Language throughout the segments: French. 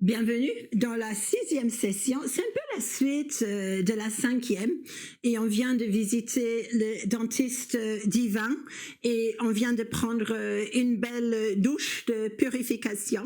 Bienvenue dans la 6e session. C'est un peu la suite de la 5e et on vient de visiter le dentiste divin et on vient de prendre une belle douche de purification.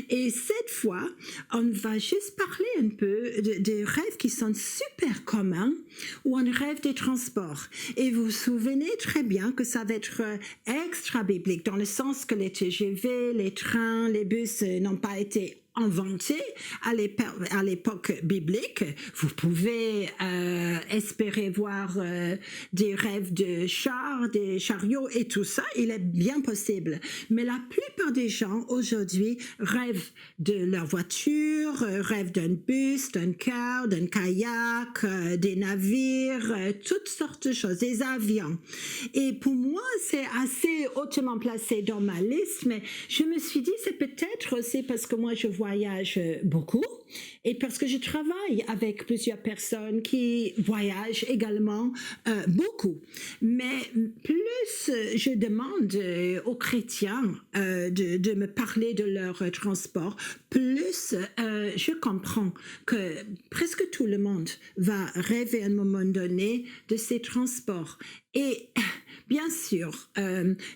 Et cette fois, on va juste parler un peu des rêves qui sont super communs où on rêve des transports. Et vous vous souvenez très bien que ça va être extra biblique dans le sens que les TGV, les trains, les bus n'ont pas été inventé à l'époque biblique. Vous pouvez espérer voir des rêves de chars, des chariots et tout ça, il est bien possible. Mais la plupart des gens aujourd'hui rêvent de leur voiture, rêvent d'un bus, d'un car, d'un kayak, des navires, toutes sortes de choses, des avions. Et pour moi, c'est assez hautement placé dans ma liste, mais je me suis dit, c'est peut-être aussi parce que moi, je voyage beaucoup et parce que je travaille avec plusieurs personnes qui voyagent également beaucoup. Mais plus je demande aux chrétiens de me parler de leur transport, plus je comprends que presque tout le monde va rêver à un moment donné de ces transports. Et bien sûr,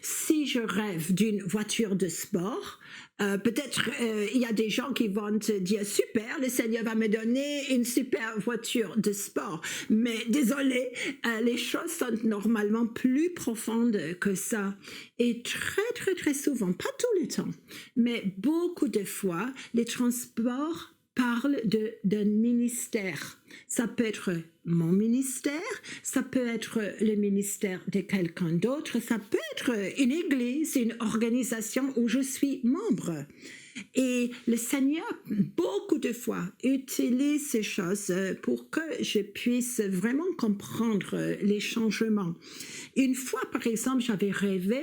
si je rêve d'une voiture de sport, peut-être il y a des gens qui vont te dire super, le Seigneur va me donner une super voiture de sport, mais désolé, les choses sont normalement plus profondes que ça. Et très souvent, pas tout le temps, mais beaucoup de fois, les transports parlent d'un ministère. Ça peut être mon ministère, ça peut être le ministère de quelqu'un d'autre, ça peut être une église, une organisation où je suis membre. Et le Seigneur, beaucoup de fois, utilise ces choses pour que je puisse vraiment comprendre les changements. Une fois, par exemple, j'avais rêvé.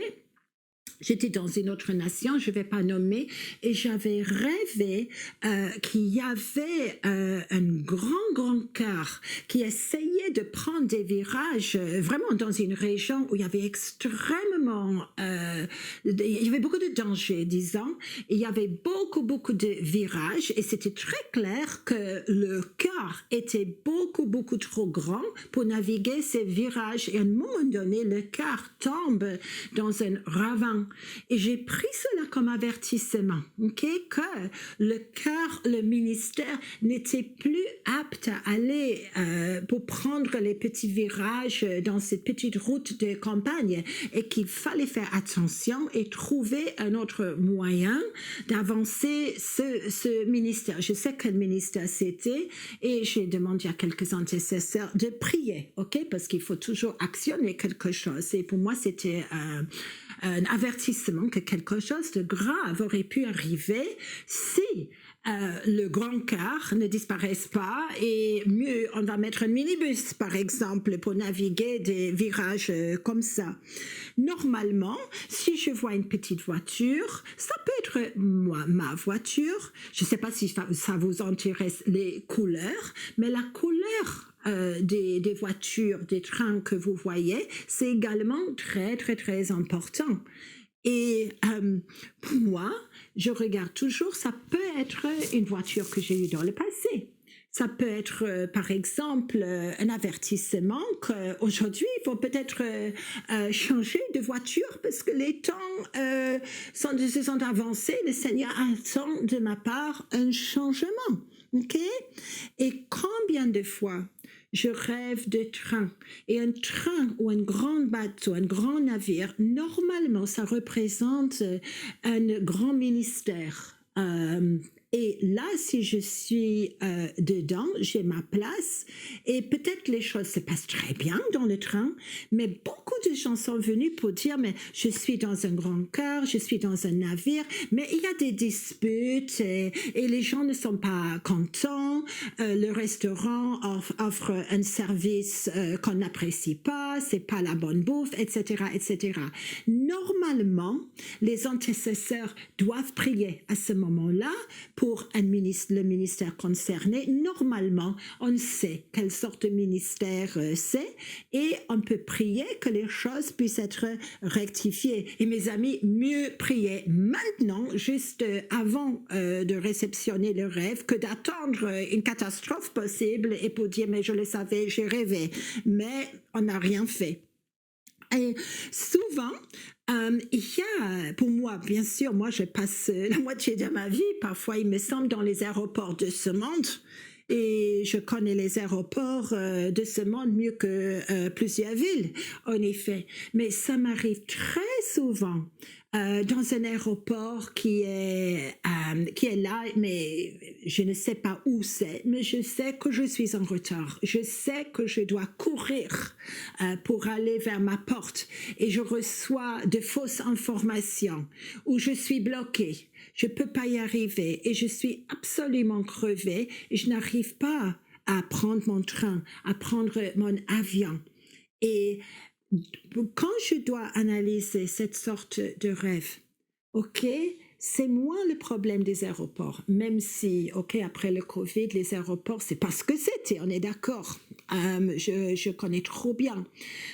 J'étais dans une autre nation, je ne vais pas nommer, et j'avais rêvé qu'il y avait un grand car qui essayait de prendre des virages vraiment dans une région où il y avait extrêmement, il y avait beaucoup de dangers, disons, et il y avait beaucoup de virages, et c'était très clair que le car était beaucoup trop grand pour naviguer ces virages, et à un moment donné, le car tombe dans un ravin. Et j'ai pris cela comme avertissement, que le ministère n'était plus apte à aller pour prendre les petits virages dans cette petite route de campagne et qu'il fallait faire attention et trouver un autre moyen d'avancer ce ministère. Je sais quel ministère c'était et j'ai demandé à quelques intercesseurs de prier, parce qu'il faut toujours actionner quelque chose. Et pour moi, c'était un avertissement que quelque chose de grave aurait pu arriver si le grand car ne disparaisse pas et mieux, on va mettre un minibus par exemple pour naviguer des virages comme ça. Normalement, si je vois une petite voiture, ça peut être ma voiture, je ne sais pas si ça vous intéresse les couleurs, mais la couleur des voitures, des trains que vous voyez, c'est également très important. Et pour moi, je regarde toujours, ça peut être une voiture que j'ai eue dans le passé. Ça peut être, par exemple, un avertissement qu'aujourd'hui, il faut peut-être changer de voiture parce que les temps se sont avancés. Le Seigneur attend de ma part un changement. Et combien de fois je rêve de train. Et un train ou un grand bateau, un grand navire, normalement, ça représente un grand ministère. Et là, si je suis dedans, j'ai ma place et peut-être les choses se passent très bien dans le train, mais beaucoup de gens sont venus pour dire, mais je suis dans un grand car, je suis dans un navire, mais il y a des disputes et les gens ne sont pas contents, le restaurant offre un service qu'on n'apprécie pas, c'est pas la bonne bouffe, etc. Normalement, les intercesseurs doivent prier à ce moment-là pour pour le ministère concerné. Normalement, on sait quelle sorte de ministère c'est et on peut prier que les choses puissent être rectifiées. Et mes amis, mieux prier maintenant, juste avant de réceptionner le rêve, que d'attendre une catastrophe possible et pour dire, mais je le savais, j'ai rêvé. Mais on n'a rien fait. Et souvent, il y a, pour moi, bien sûr, moi je passe la moitié de ma vie, parfois il me semble, dans les aéroports de ce monde. Et je connais les aéroports de ce monde mieux que plusieurs villes, en effet. Mais ça m'arrive très souvent dans un aéroport qui est là, mais je ne sais pas où c'est, mais je sais que je suis en retard. Je sais que je dois courir pour aller vers ma porte et je reçois de fausses informations où je suis bloquée. Je ne peux pas y arriver et je suis absolument crevée et je n'arrive pas à prendre mon train, à prendre mon avion. Et quand je dois analyser cette sorte de rêve, ok, c'est moins le problème des aéroports, même si, ok, après le Covid, les aéroports, c'est parce que c'était, on est d'accord, je connais trop bien.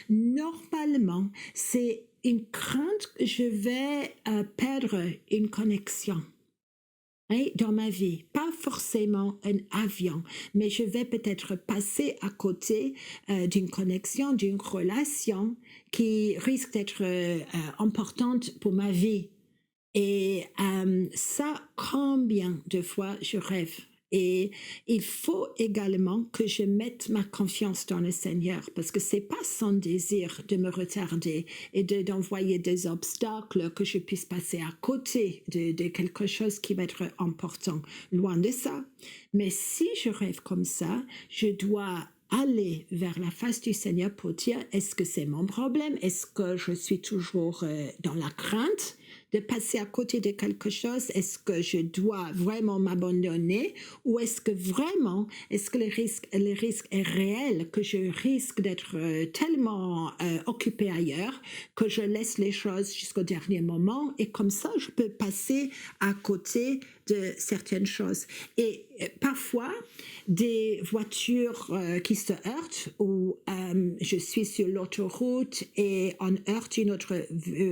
Normalement, c'est une crainte que je vais perdre une connexion. Dans ma vie, pas forcément un avion, mais je vais peut-être passer à côté d'une connexion, d'une relation qui risque d'être importante pour ma vie. Et ça, combien de fois je rêve? Et il faut également que je mette ma confiance dans le Seigneur, parce que c'est pas son désir de me retarder et d'envoyer des obstacles que je puisse passer à côté de quelque chose qui va être important. Loin de ça. Mais si je rêve comme ça, je dois aller vers la face du Seigneur pour dire, est-ce que c'est mon problème? Est-ce que je suis toujours dans la crainte de passer à côté de quelque chose? Est-ce que je dois vraiment m'abandonner ou est-ce que vraiment, est-ce que le risque est réel, que je risque d'être tellement occupé ailleurs que je laisse les choses jusqu'au dernier moment et comme ça je peux passer à côté de certaines choses. Et parfois, des voitures qui se heurtent ou je suis sur l'autoroute et on heurte une autre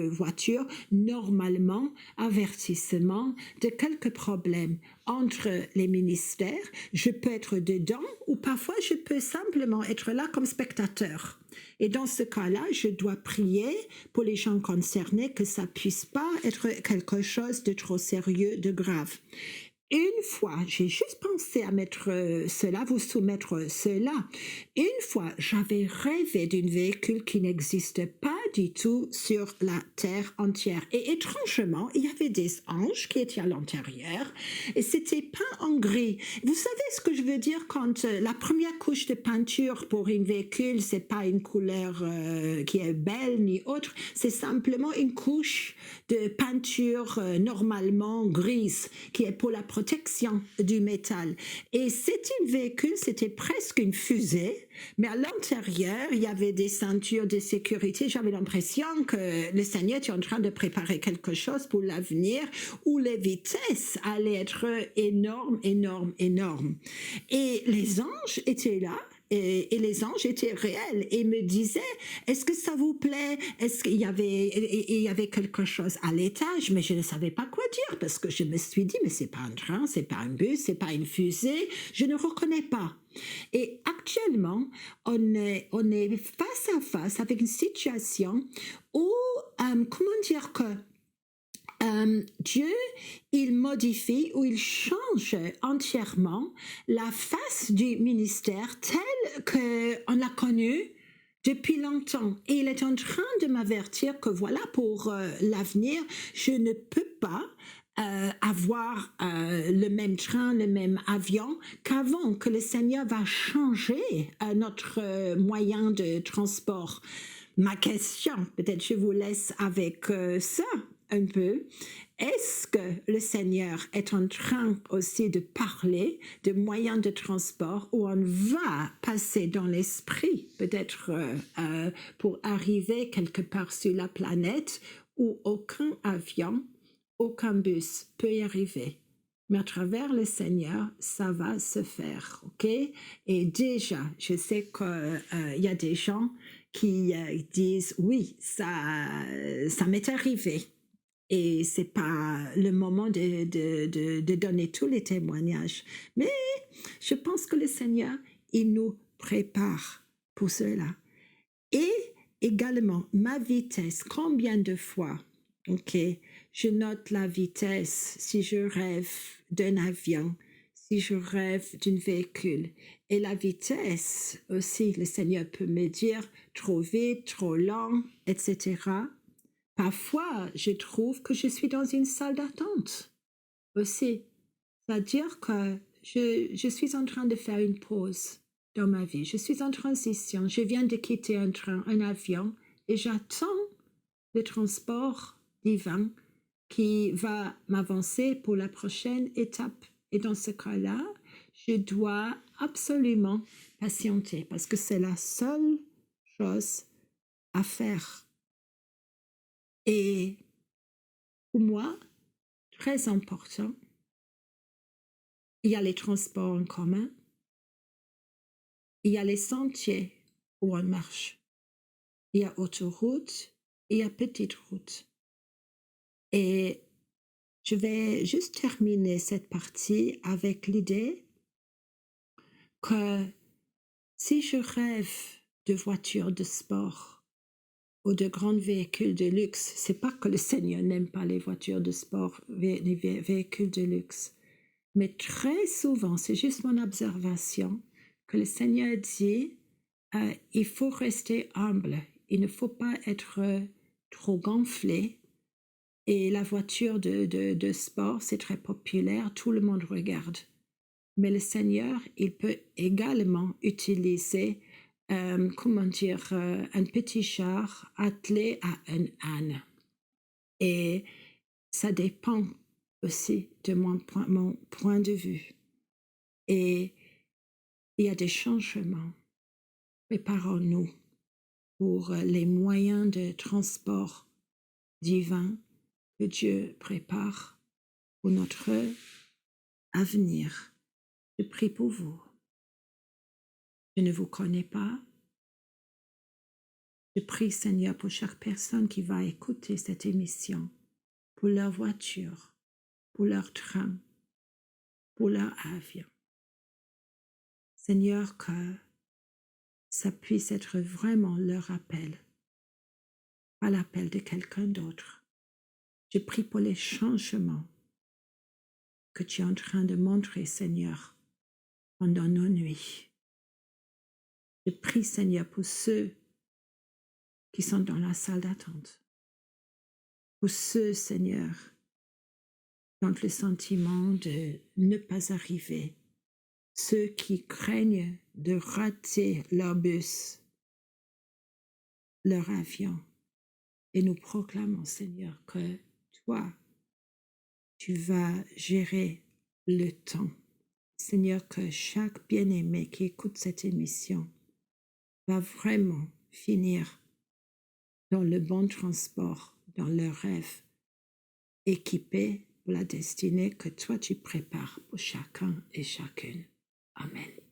voiture, normalement, avertissement de quelques problèmes entre les ministères. Je peux être dedans ou parfois je peux simplement être là comme spectateur. Et dans ce cas-là, je dois prier pour les gens concernés que ça puisse pas être quelque chose de trop sérieux, de grave. Une fois, j'ai juste pensé à mettre cela, vous soumettre cela. Une fois, j'avais rêvé d'un véhicule qui n'existe pas du tout sur la terre entière. Et étrangement, il y avait des anges qui étaient à l'intérieur et c'était peint en gris. Vous savez ce que je veux dire quand la première couche de peinture pour un véhicule, c'est pas une couleur qui est belle ni autre, c'est simplement une couche de peinture normalement grise qui est pour la protection du métal. Et c'était un véhicule, c'était presque une fusée, mais à l'intérieur, il y avait des ceintures de sécurité. J'avais l'impression que le Seigneur était en train de préparer quelque chose pour l'avenir où les vitesses allaient être énormes, énormes, énormes. Et les anges étaient là. Et les anges étaient réels et me disaient, est-ce que ça vous plaît? Est-ce qu'il y avait quelque chose à l'étage? Mais je ne savais pas quoi dire parce que je me suis dit, mais c'est pas un train, c'est pas un bus, c'est pas une fusée, je ne reconnais pas. Et actuellement, on est face à face avec une situation où, comment dire que Dieu, il modifie ou il change entièrement la face du ministère tel qu'on l'a connu depuis longtemps. Et il est en train de m'avertir que voilà, pour l'avenir, je ne peux pas avoir le même train, le même avion qu'avant, que le Seigneur va changer notre moyen de transport. Ma question, peut-être je vous laisse avec ça un peu. Est-ce que le Seigneur est en train aussi de parler de moyens de transport où on va passer dans l'esprit, peut-être pour arriver quelque part sur la planète où aucun avion, aucun bus peut y arriver? mais à travers le Seigneur, ça va se faire, ok? Et déjà, je sais qu'il y a des gens qui disent, oui, ça m'est arrivé. Et c'est pas le moment de donner tous les témoignages. Mais je pense que le Seigneur, il nous prépare pour cela. Et également, ma vitesse, combien de fois, ok, je note la vitesse si je rêve d'un avion, si je rêve d'un véhicule. Et la vitesse aussi, le Seigneur peut me dire trop vite, trop lent, etc. Parfois, je trouve que je suis dans une salle d'attente aussi. C'est-à-dire que je suis en train de faire une pause dans ma vie. Je suis en transition. Je viens de quitter un train, un avion, et j'attends le transport divin qui va m'avancer pour la prochaine étape. Et dans ce cas-là, je dois absolument patienter parce que c'est la seule chose à faire. Et pour moi, très important, il y a les transports en commun, il y a les sentiers où on marche, il y a autoroute, il y a petite route. Et je vais juste terminer cette partie avec l'idée que si je rêve de voitures de sport ou de grands véhicules de luxe, c'est pas que le Seigneur n'aime pas les voitures de sport, les véhicules de luxe, mais très souvent, c'est juste mon observation, que le Seigneur dit, il faut rester humble, il ne faut pas être trop gonflé. Et la voiture de sport, c'est très populaire, tout le monde regarde. Mais le Seigneur, il peut également utiliser, un petit char attelé à un âne. Et ça dépend aussi de mon point de vue. Et il y a des changements. Préparons-nous pour les moyens de transport divin que Dieu prépare pour notre avenir. Je prie pour vous. Je ne vous connais pas. Je prie, Seigneur, pour chaque personne qui va écouter cette émission, pour leur voiture, pour leur train, pour leur avion. Seigneur, que ça puisse être vraiment leur appel, pas l'appel de quelqu'un d'autre. Je prie pour les changements que tu es en train de montrer, Seigneur, pendant nos nuits. Je prie, Seigneur, pour ceux qui sont dans la salle d'attente, pour ceux, Seigneur, qui ont le sentiment de ne pas arriver, ceux qui craignent de rater leur bus, leur avion. Et nous proclamons, Seigneur, que toi, tu vas gérer le temps. Seigneur, que chaque bien-aimé qui écoute cette émission va vraiment finir dans le bon transport, dans leur rêve, équipé pour la destinée que toi tu prépares pour chacun et chacune. Amen.